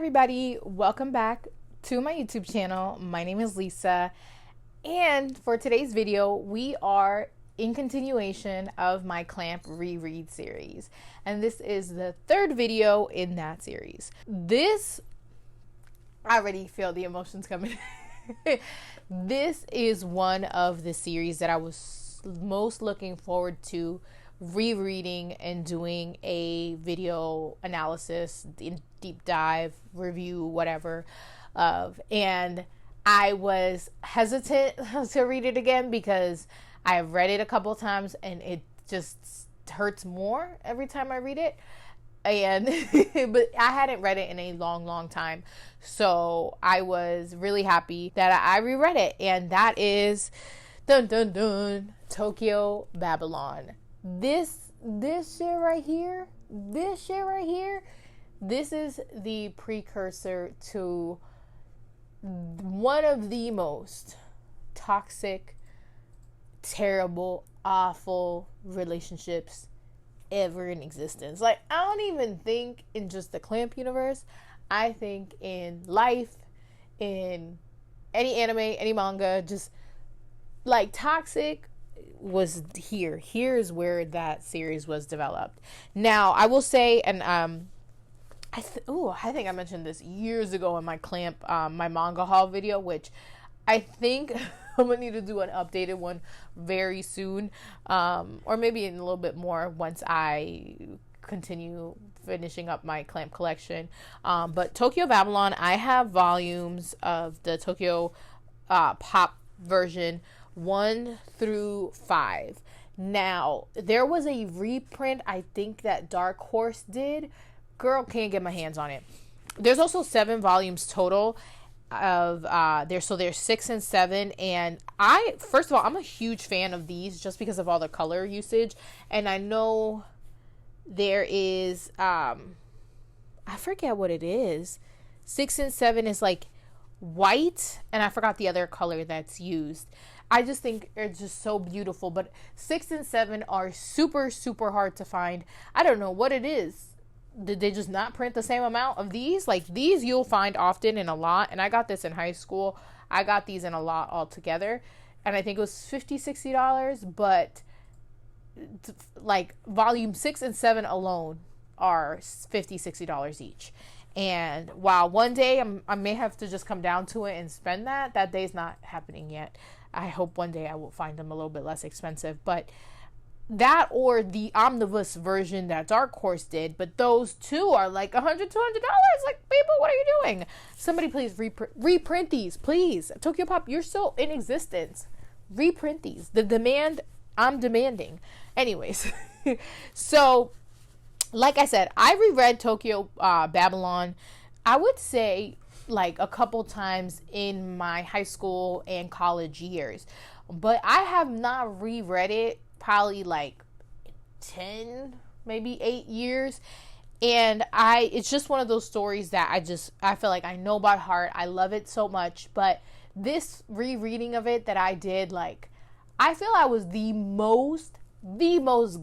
everybody, welcome back to my YouTube channel. My name is Lisa, and for today's video we are in continuation of my Clamp Reread series, and this is the third video in that series. I already feel the emotions coming. This is one of the series that I was most looking forward to rereading and doing a video analysis, deep dive, review, whatever of. And I was hesitant to read it again because I have read it a couple of times and it just hurts more every time I read it. And but I hadn't read it in a long time, so I was really happy that I reread it, and that is Tokyo Babylon. This shit right here, this is the precursor to one of the most toxic, terrible, awful relationships ever in existence. Like, I don't even think in just the Clamp universe. I think in life, in any anime, any manga, just like toxic was here. Here's where that series was developed. Now, I will say, and I think I mentioned this years ago in my Clamp, my manga haul video, which I think I'm gonna need to do an updated one very soon, or maybe in a little bit more once I continue finishing up my Clamp collection. But Tokyo Babylon, I have volumes of the Tokyo Pop version 1 through 5. Now, there was a reprint, I think, that Dark Horse did. Girl, can't get my hands on it. There's also 7 volumes total of there's 6 and 7, and first of all, I'm a huge fan of these just because of all the color usage. And I know there is I forget what it is. 6 and 7 is like white, and I forgot the other color that's used. I just think it's just so beautiful, but 6 and 7 are super hard to find. I don't know what it is. Did they just not print the same amount of these? Like, these you'll find often in a lot, and I got this in high school. I got these in a lot altogether, and I think it was $50-$60, but like volume 6 and 7 alone are $50-$60 each. And while one day I may have to just come down to it and spend that day's not happening yet. I hope one day I will find them a little bit less expensive, but that or the omnibus version that Dark Horse did, but those two are like $100-$200. Like, people, what are you doing? Somebody please reprint these, please. Tokyo Pop, you're still in existence. Reprint these. The demand, I'm demanding. Anyways, so like I said, I reread Tokyo Babylon, I would say like a couple times in my high school and college years, but I have not reread it probably like 10, maybe 8 years. And it's just one of those stories that I feel like I know by heart. I love it so much. But this rereading of it that I did, like, I feel I was the most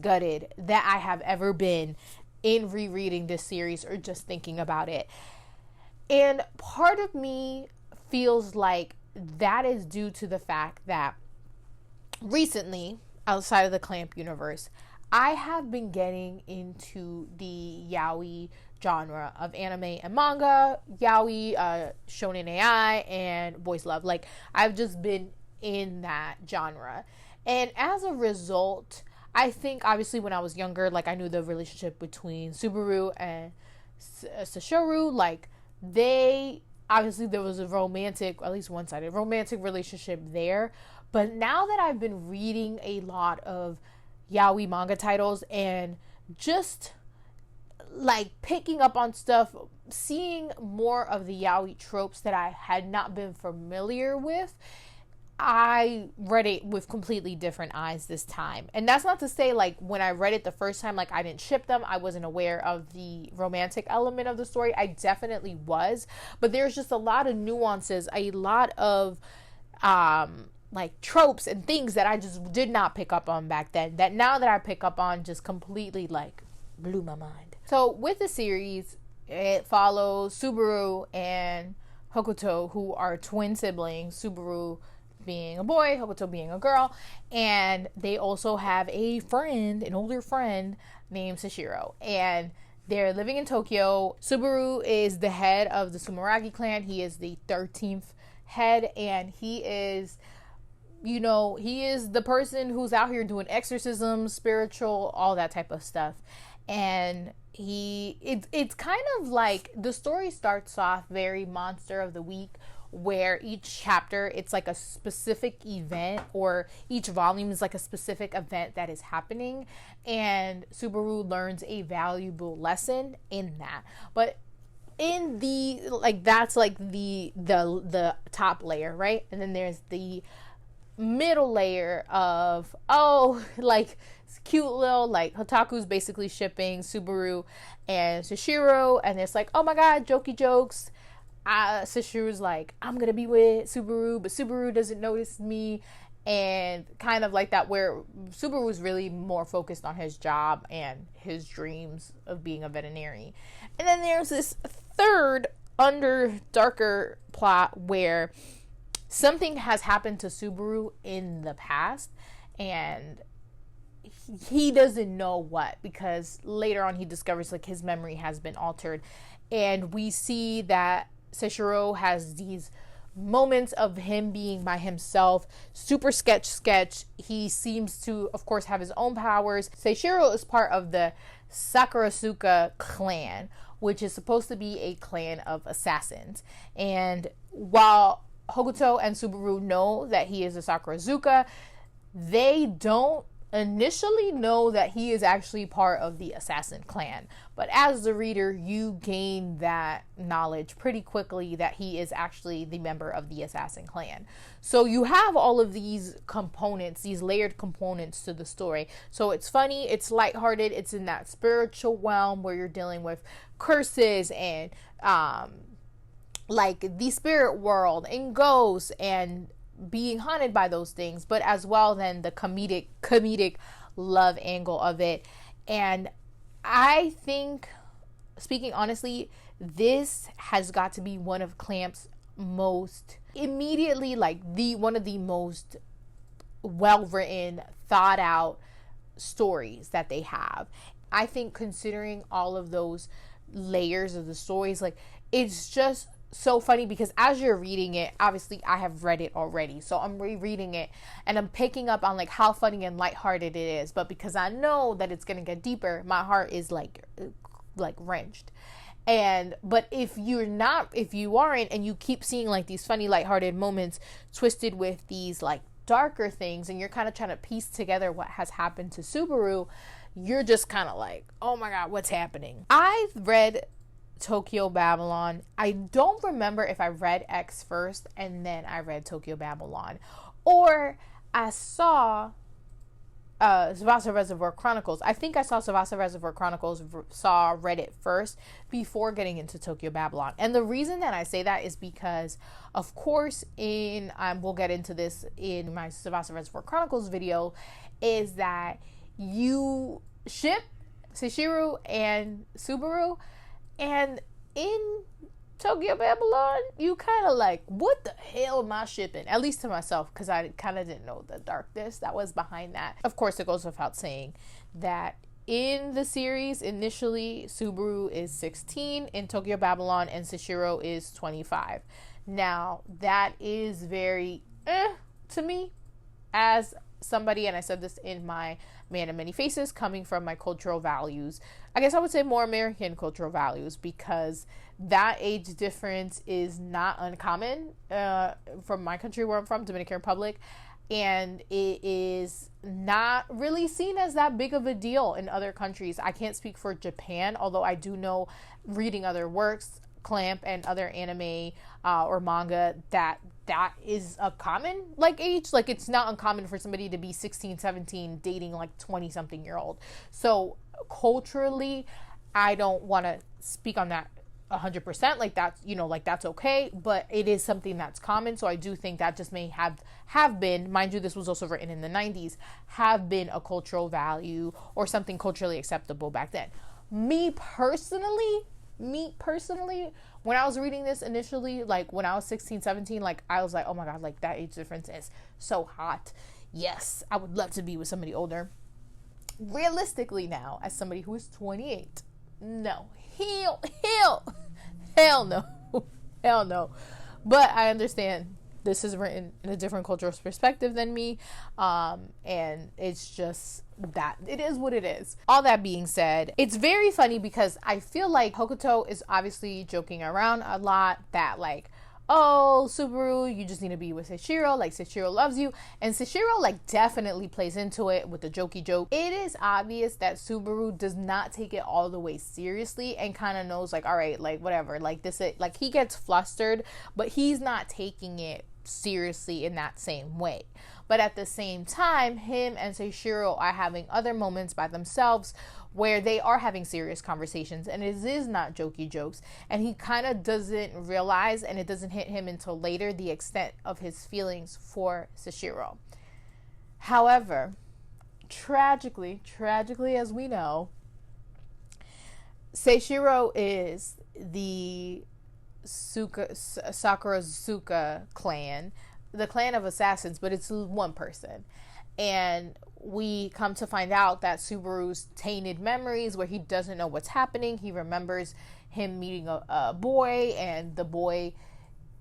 gutted that I have ever been in rereading this series or just thinking about it. And part of me feels like that is due to the fact that recently, outside of the Clamp universe, I have been getting into the yaoi genre of anime and manga, yaoi, shonen AI, and boys love. Like, I've just been in that genre. And as a result, I think obviously when I was younger, like, I knew the relationship between Subaru and Sashoru. Like, obviously there was a romantic, at least one-sided romantic relationship there. But now that I've been reading a lot of yaoi manga titles and just like picking up on stuff, seeing more of the yaoi tropes that I had not been familiar with, I read it with completely different eyes this time. And that's not to say, like, when I read it the first time, like, I didn't ship them. I wasn't aware of the romantic element of the story. I definitely was. But there's just a lot of nuances, a lot of like tropes and things that I just did not pick up on back then, that now that I pick up on just completely like blew my mind. So with the series, It follows Subaru and Hokuto, who are twin siblings, Subaru being a boy, Hokuto being a girl, and they also have a friend, an older friend named Sashiro, and they're living in Tokyo. Subaru is the head of the Sumeragi clan. He is the 13th head, and he is, you know, he is the person who's out here doing exorcisms, spiritual, all that type of stuff. And it's kind of like, the story starts off very Monster of the Week, where each chapter, it's like a specific event, or each volume is like a specific event that is happening, and Subaru learns a valuable lesson in that. But in the, like, that's like the top layer, right? And then there's the middle layer of, oh, like, cute little, like, Hotaku's basically shipping Subaru and Sashiro, and it's like, oh my god, jokey jokes. Sashiro's like, I'm gonna be with Subaru, but Subaru doesn't notice me, and kind of like that, where Subaru was really more focused on his job and his dreams of being a veterinarian. And then there's this third, darker plot where something has happened to Subaru in the past, and he doesn't know what, because later on he discovers, like, his memory has been altered, and we see that Sashiro has these moments of him being by himself, super sketch. He seems to, of course, have his own powers. Sashiro is part of the Sakurazuka clan, which is supposed to be a clan of assassins. And while Hokuto and Subaru know that he is a Sakurazuka, they don't initially know that he is actually part of the assassin clan. But as the reader, you gain that knowledge pretty quickly that he is actually the member of the assassin clan. So you have all of these components, these layered components to the story. So it's funny, it's lighthearted, it's in that spiritual realm where you're dealing with curses and like the spirit world and ghosts and being haunted by those things, but as well then the comedic love angle of it. And I think, speaking honestly, this has got to be one of Clamp's most immediately, like, one of the most well written, thought out stories that they have. I think, considering all of those layers of the stories, like, it's just so funny, because as you're reading it, obviously I have read it already, so I'm rereading it and I'm picking up on, like, how funny and lighthearted it is. But because I know that it's gonna get deeper, my heart is like wrenched. But if you aren't, and you keep seeing, like, these funny lighthearted moments twisted with these, like, darker things, and you're kind of trying to piece together what has happened to Subaru, you're just kind of like, oh my god, what's happening? I've read Tokyo Babylon. I don't remember if I read X first and then I read Tokyo Babylon, or I saw Tsubasa Reservoir Chronicles. I think I saw Tsubasa Reservoir Chronicles, read it first before getting into Tokyo Babylon. And the reason that I say that is because, of course, we'll get into this in my Tsubasa Reservoir Chronicles video, is that you ship Sashiro and Subaru, and in Tokyo Babylon, you kind of like, what the hell am I shipping? At least to myself, because I kind of didn't know the darkness that was behind that. Of course, it goes without saying that in the series, initially, Subaru is 16 in Tokyo Babylon, and Sashiro is 25. Now, that is very to me, as somebody, and I said this in my Man of Many Faces, coming from my cultural values, I guess I would say more American cultural values, because that age difference is not uncommon from my country where I'm from, Dominican Republic, and it is not really seen as that big of a deal in other countries. I can't speak for Japan, although I do know, reading other works, Clamp and other anime or manga, that is a common, like, age. Like, it's not uncommon for somebody to be 16, 17 dating, like, 20 something year old. So culturally, I don't want to speak on that 100%, like, that's, you know, like, that's okay, but it is something that's common. So I do think that just may have been, mind you, this was also written in the 90s, have been a cultural value or something culturally acceptable back then. Me personally, Me personally, when I was reading this initially, like when I was 16, 17, like I was like, oh my God, like that age difference is so hot. Yes, I would love to be with somebody older. Realistically now, as somebody who is 28, no. Hell no. Hell no. But I understand this is written in a different cultural perspective than me. And it's just that it is what it is. All that being said, it's very funny because I feel like Hokuto is obviously joking around a lot that like, oh, Subaru, you just need to be with Seishiro, like Seishiro loves you. And Seishiro like definitely plays into it with the jokey joke. It is obvious that Subaru does not take it all the way seriously and kind of knows like, all right, like whatever, like this, like he gets flustered, but he's not taking it seriously in that same way. But at the same time, him and Seishiro are having other moments by themselves where they are having serious conversations, and it is not jokey jokes, and he kind of doesn't realize, and it doesn't hit him until later, the extent of his feelings for Seishiro. However, tragically as we know, Seishiro is the Sakurazuka clan, the clan of assassins, but it's one person. And we come to find out that Subaru's tainted memories, where he doesn't know what's happening. He remembers him meeting a boy, and the boy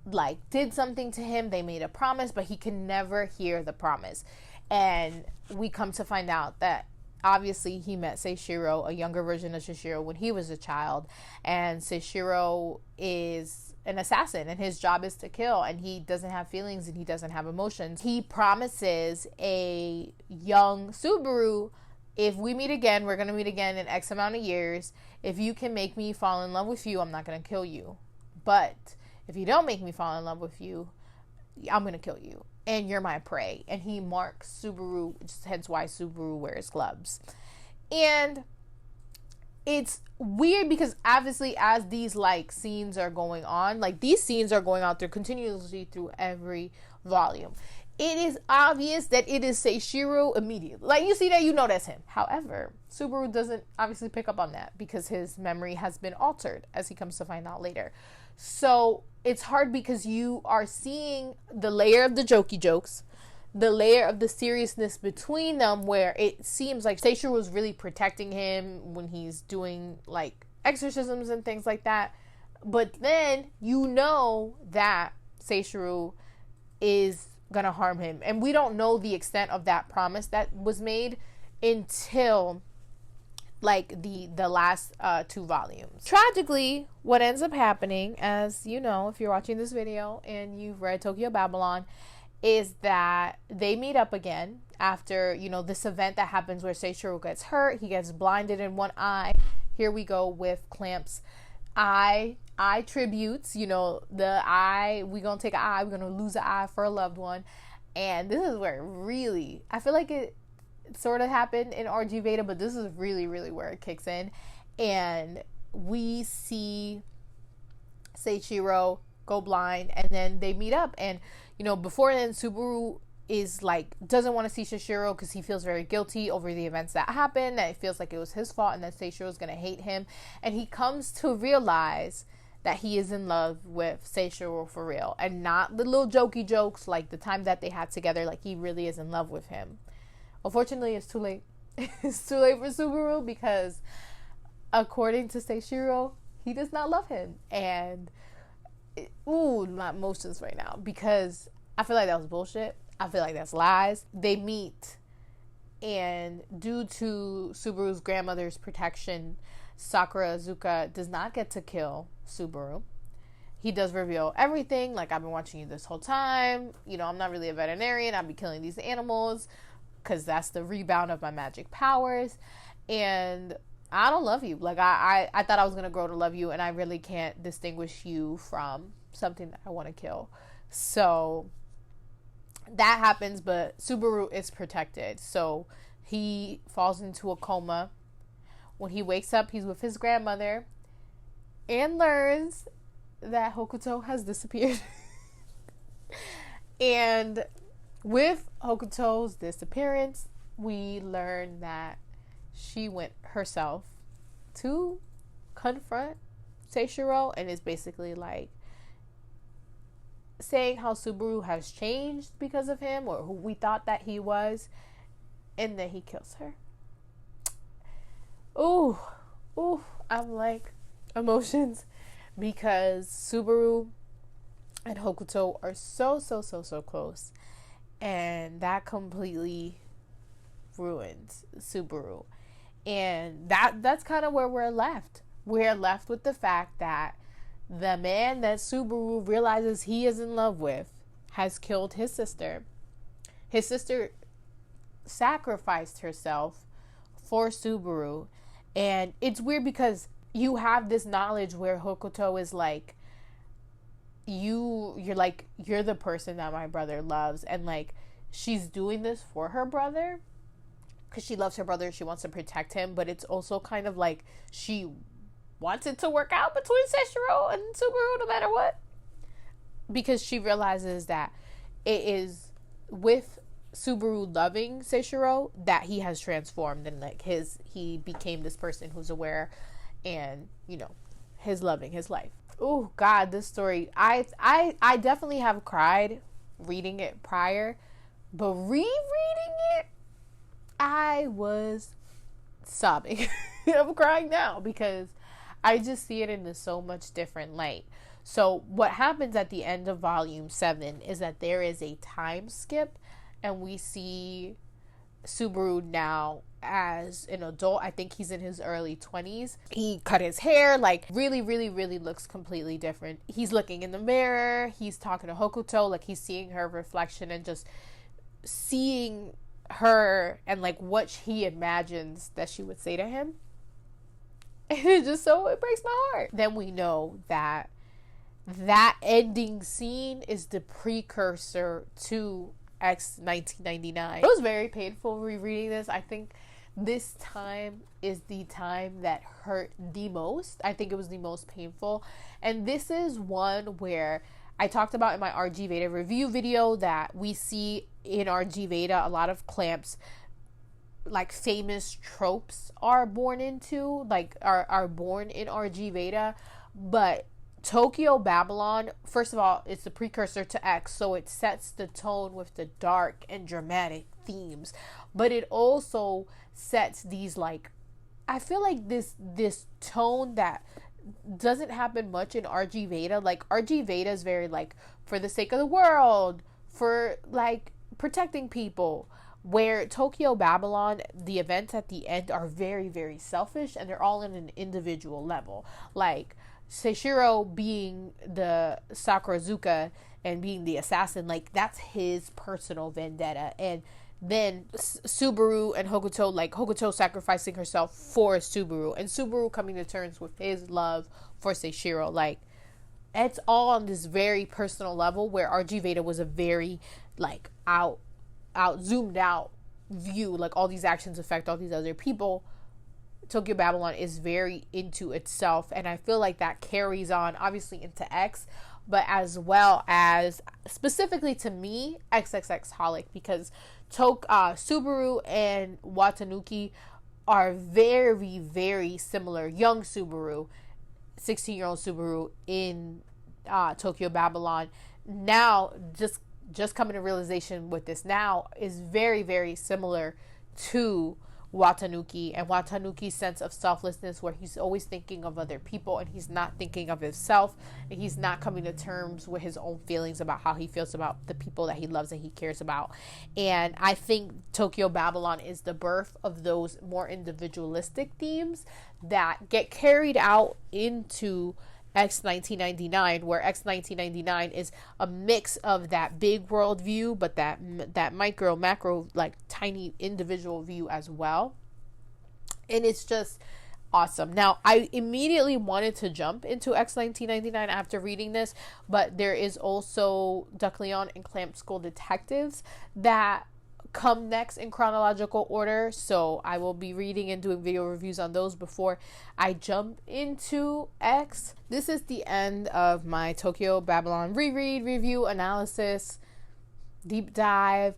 like did something to him. They made a promise, but he can never hear the promise. And we come to find out that obviously he met Seishiro, a younger version of Seishiro, when he was a child, and Seishiro is an assassin and his job is to kill, and he doesn't have feelings and he doesn't have emotions. He promises a young Subaru, if we meet again, we're going to meet again in X amount of years. If you can make me fall in love with you, I'm not going to kill you. But if you don't make me fall in love with you, I'm going to kill you. And you're my prey. And he marks Subaru, hence why Subaru wears gloves. And it's weird because obviously as these like scenes are going on, like these scenes are going out there continuously through every volume. It is obvious that it is Seishiro immediately. Like you see that, you know that's him. However, Subaru doesn't obviously pick up on that because his memory has been altered, as he comes to find out later. So it's hard because you are seeing the layer of the jokey jokes, the layer of the seriousness between them, where it seems like Seishiro was really protecting him when he's doing like exorcisms and things like that. But then you know that Seishiro is gonna harm him, and we don't know the extent of that promise that was made until like the last 2 volumes. Tragically, what ends up happening, as you know if you're watching this video and you've read Tokyo Babylon, is that they meet up again after, you know, this event that happens where Seishiro gets hurt. He gets blinded in one eye. Here we go with clamps. Eye tributes, you know, the eye, we're going to take an eye, we're going to lose an eye for a loved one. And this is where it really, I feel like it sort of happened in RG Beta, but this is really, really where it kicks in. And we see Seishiro go blind, and then they meet up, and you know, before then, Subaru is like, doesn't want to see Seishiro because he feels very guilty over the events that happened, that it feels like it was his fault and that Seishiro is going to hate him. And he comes to realize that he is in love with Seishiro for real, and not the little jokey jokes like the time that they had together. Like, he really is in love with him. Unfortunately, it's too late. It's too late for Subaru because according to Seishiro, he does not love him. And my emotions right now, because I feel like that was bullshit. I feel like that's lies. They meet, and due to Subaru's grandmother's protection, Sakurazuka does not get to kill Subaru. He does reveal everything, like, I've been watching you this whole time, you know, I'm not really a veterinarian, I'll be killing these animals because that's the rebound of my magic powers, and I don't love you. Like, I thought I was going to grow to love you, and I really can't distinguish you from something that I want to kill. So that happens, but Subaru is protected. So he falls into a coma. When he wakes up, he's with his grandmother and learns that Hokuto has disappeared. And with Hokuto's disappearance, we learn that she went herself to confront Seishiro, and is basically like saying how Subaru has changed because of him, or who we thought that he was, and then he kills her. Ooh, I'm like emotions, because Subaru and Hokuto are so close, and that completely ruined Subaru. And that's kind of where we're left. We're left with the fact that the man that Subaru realizes he is in love with has killed his sister. His sister sacrificed herself for Subaru. And it's weird because you have this knowledge where Hokuto is like, you're the person that my brother loves, and like she's doing this for her brother because she loves her brother, she wants to protect him, but it's also kind of like she wants it to work out between Seishiro and Subaru no matter what, because she realizes that it is with Subaru loving Seishiro that he has transformed, and like he became this person who's aware and, you know, his loving his life. Oh God, this story, I definitely have cried reading it prior, but rereading it, I was sobbing. I'm crying now because I just see it in a so much different light. So what happens at the end of volume 7 is that there is a time skip, and we see Subaru now as an adult. I think he's in his early 20s. He cut his hair, like really looks completely different. He's looking in the mirror, he's talking to Hokuto, like he's seeing her reflection and just seeing her and like what he imagines that she would say to him. And it breaks my heart. Then we know that ending scene is the precursor to X 1999. It was very painful rereading this. I think this time is the time that hurt the most. I think it was the most painful. And this is one where I talked about in my RG Veda review video that we see in RG Veda a lot of Clamp's like famous tropes are born into, like are born in RG Veda. But Tokyo Babylon, first of all, it's the precursor to X, so it sets the tone with the dark and dramatic themes, but it also sets these like, I feel like this tone that doesn't happen much in RG Veda. Like RG Veda is very like for the sake of the world, for like protecting people, where Tokyo Babylon, the events at the end are very selfish, and they're all in an individual level. Like Seishiro being the Sakurazuka and being the assassin, like that's his personal vendetta. And then Subaru and Hokuto, like Hokuto sacrificing herself for Subaru, and Subaru coming to terms with his love for Seishiro. Like it's all on this very personal level, where RG Veda was a very like out zoomed out view, like all these actions affect all these other people. Tokyo Babylon is very into itself, and I feel like that carries on obviously into X, but as well as specifically to me, XXX Holic, because Subaru and Watanuki are very similar. Young Subaru, 16-year-old Subaru in Tokyo Babylon, now just coming to realization with this now, is very similar to Watanuki, and Watanuki's sense of selflessness, where he's always thinking of other people and he's not thinking of himself, and he's not coming to terms with his own feelings about how he feels about the people that he loves and he cares about. And I think Tokyo Babylon is the birth of those more individualistic themes that get carried out into X 1999, where X 1999 is a mix of that big world view, but that micro, macro, like tiny individual view as well. And it's just awesome. Now, I immediately wanted to jump into X 1999 after reading this, but there is also Duck Leon and Clamp School Detectives that come next in chronological order, so I will be reading and doing video reviews on those before I jump into X. This is the end of my Tokyo Babylon reread, review, analysis, deep dive.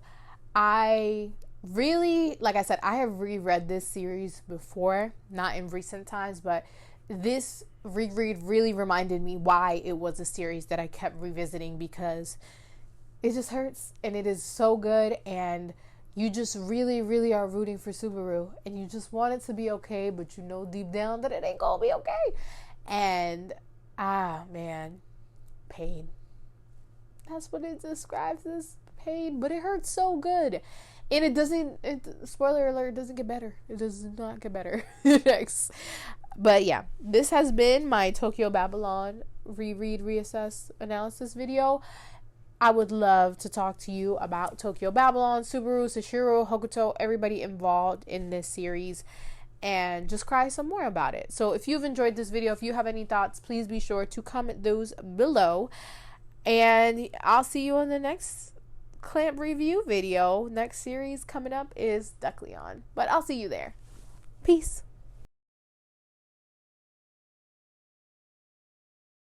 I really, like I said, I have reread this series before, not in recent times, but this reread really reminded me why it was a series that I kept revisiting, because it just hurts and it is so good, and you just really, really are rooting for Subaru, and you just want it to be okay, but you know deep down that it ain't gonna be okay. And man, pain. That's what it describes as, pain, but it hurts so good. And it doesn't, spoiler alert, it doesn't get better. It does not get better. Next. But yeah, this has been my Tokyo Babylon reread, reassess, analysis video. I would love to talk to you about Tokyo Babylon, Subaru, Sashiro, Hokuto, everybody involved in this series, and just cry some more about it. So if you've enjoyed this video, if you have any thoughts, please be sure to comment those below. And I'll see you in the next Clamp review video. Next series coming up is Duck Leon. But I'll see you there. Peace.